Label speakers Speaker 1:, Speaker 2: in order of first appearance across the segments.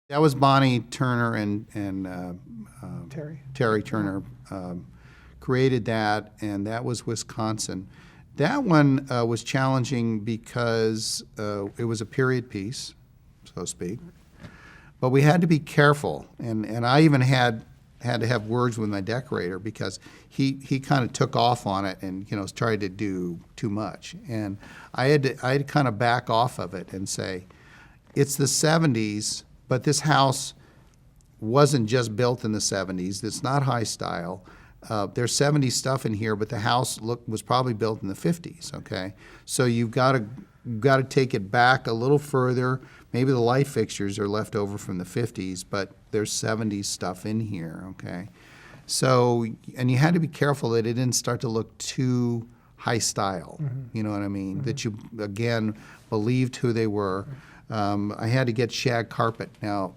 Speaker 1: That was Bonnie Turner and Terry Turner created that, and that was Wisconsin. That one was challenging because it was a period piece, so to speak. But we had to be careful, and I even had to have words with my decorator because he kind of took off on it and tried to do too much, and I had to kind of back off of it and say, it's the 70s, but this house wasn't just built in the 70s. It's not high style. There's 70s stuff in here, but the house was probably built in the 50s. Okay, so you've got to take it back a little further. Maybe the light fixtures are left over from the 50s, but there's 70s stuff in here. Okay, so and you had to be careful that it didn't start to look too high style. Mm-hmm. You know what I mean? Mm-hmm. That you again believed who they were. I had to get shag carpet. Now,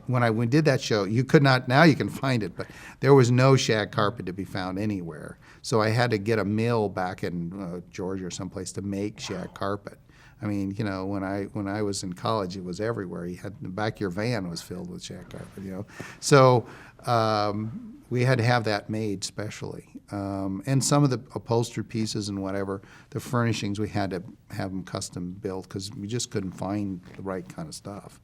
Speaker 1: when we did that show, you could not, now you can find it, but there was no shag carpet to be found anywhere. So I had to get a mill back in Georgia or someplace to make shag carpet. I mean, when I was in college, it was everywhere. You had the back of your van was filled with shag carpet, So we had to have that made specially. And some of the upholstered pieces and whatever, the furnishings, we had to have them custom built because we just couldn't find the right kind of stuff.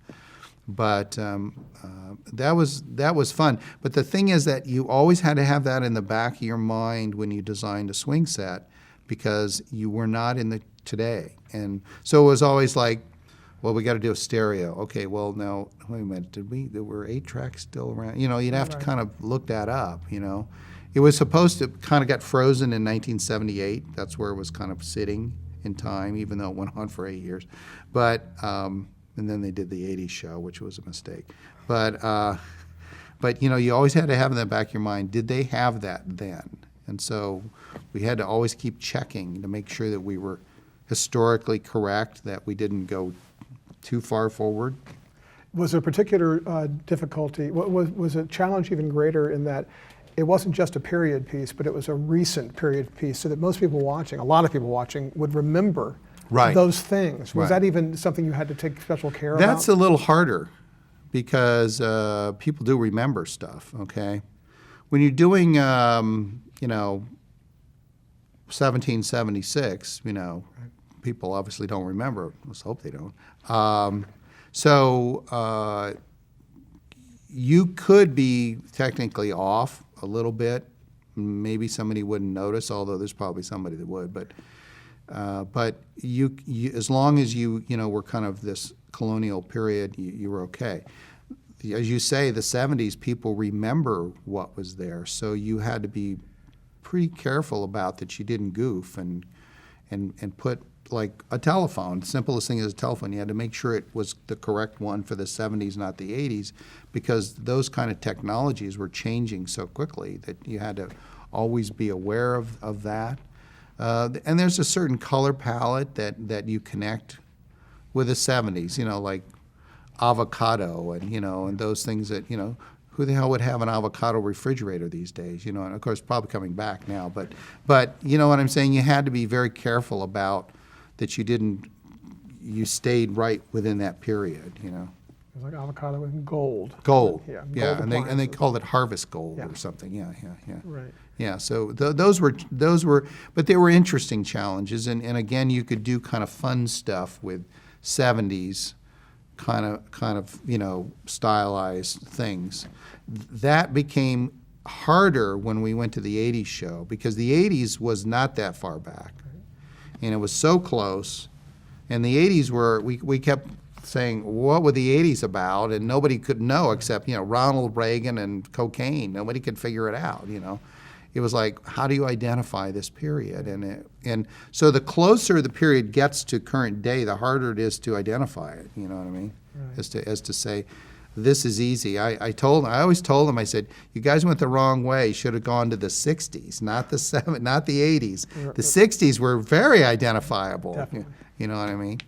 Speaker 1: But that was fun. But the thing is that you always had to have that in the back of your mind when you designed a swing set because you were not in the today. And so it was always like, well, we got to do a stereo. Okay, well, now, wait a minute, there were 8 tracks still around? You'd have to kind of look that up, It was supposed to kind of got frozen in 1978. That's where it was kind of sitting in time, even though it went on for 8 years. But, and then they did the 80s show, which was a mistake. But you always had to have in the back of your mind, did they have that then? And so we had to always keep checking to make sure that we were historically correct, that we didn't go too far forward.
Speaker 2: Was there a particular difficulty? Was a challenge even greater in that it wasn't just a period piece, but it was a recent period piece, so that most people watching, a lot of people watching, would remember those things. Was that even something you had to take special care about?
Speaker 1: That's a little harder because people do remember stuff, okay? When you're doing, 1776, people obviously don't remember. Let's hope they don't. So you could be technically off a little bit. Maybe somebody wouldn't notice, although there's probably somebody that would. But you as long as you were kind of this colonial period, you were okay. As you say, the 70s, people remember what was there, so you had to be pretty careful about that you didn't goof and put like a telephone. The simplest thing is a telephone. You had to make sure it was the correct one for the 70s, not the 80s, because those kind of technologies were changing so quickly that you had to always be aware of that. And there's a certain color palette that you connect with the 70s, like avocado and those things that, who the hell would have an avocado refrigerator these days, and of course probably coming back now, but you know what I'm saying, you had to be very careful about that you stayed right within that period,
Speaker 2: It was like avocado and gold.
Speaker 1: Gold.
Speaker 2: Yeah,
Speaker 1: and they called it harvest gold or something. Yeah.
Speaker 2: Right.
Speaker 1: Yeah, so those were, but they were interesting challenges, and again, you could do kind of fun stuff with 70s kind of stylized things. That became harder when we went to the 80s show because the 80s was not that far back, and it was so close, and the 80s were, we kept saying, what were the 80s about? And nobody could know except, Ronald Reagan and cocaine. Nobody could figure it out, It was like, how do you identify this period? And so the closer the period gets to current day, the harder it is to identify it, you know what I mean? Right. As to say, this is easy. I always told them, I said, you guys went the wrong way. You should have gone to the 60s, not the 80s. The 60s were very identifiable.
Speaker 2: Definitely.
Speaker 1: You know what I mean?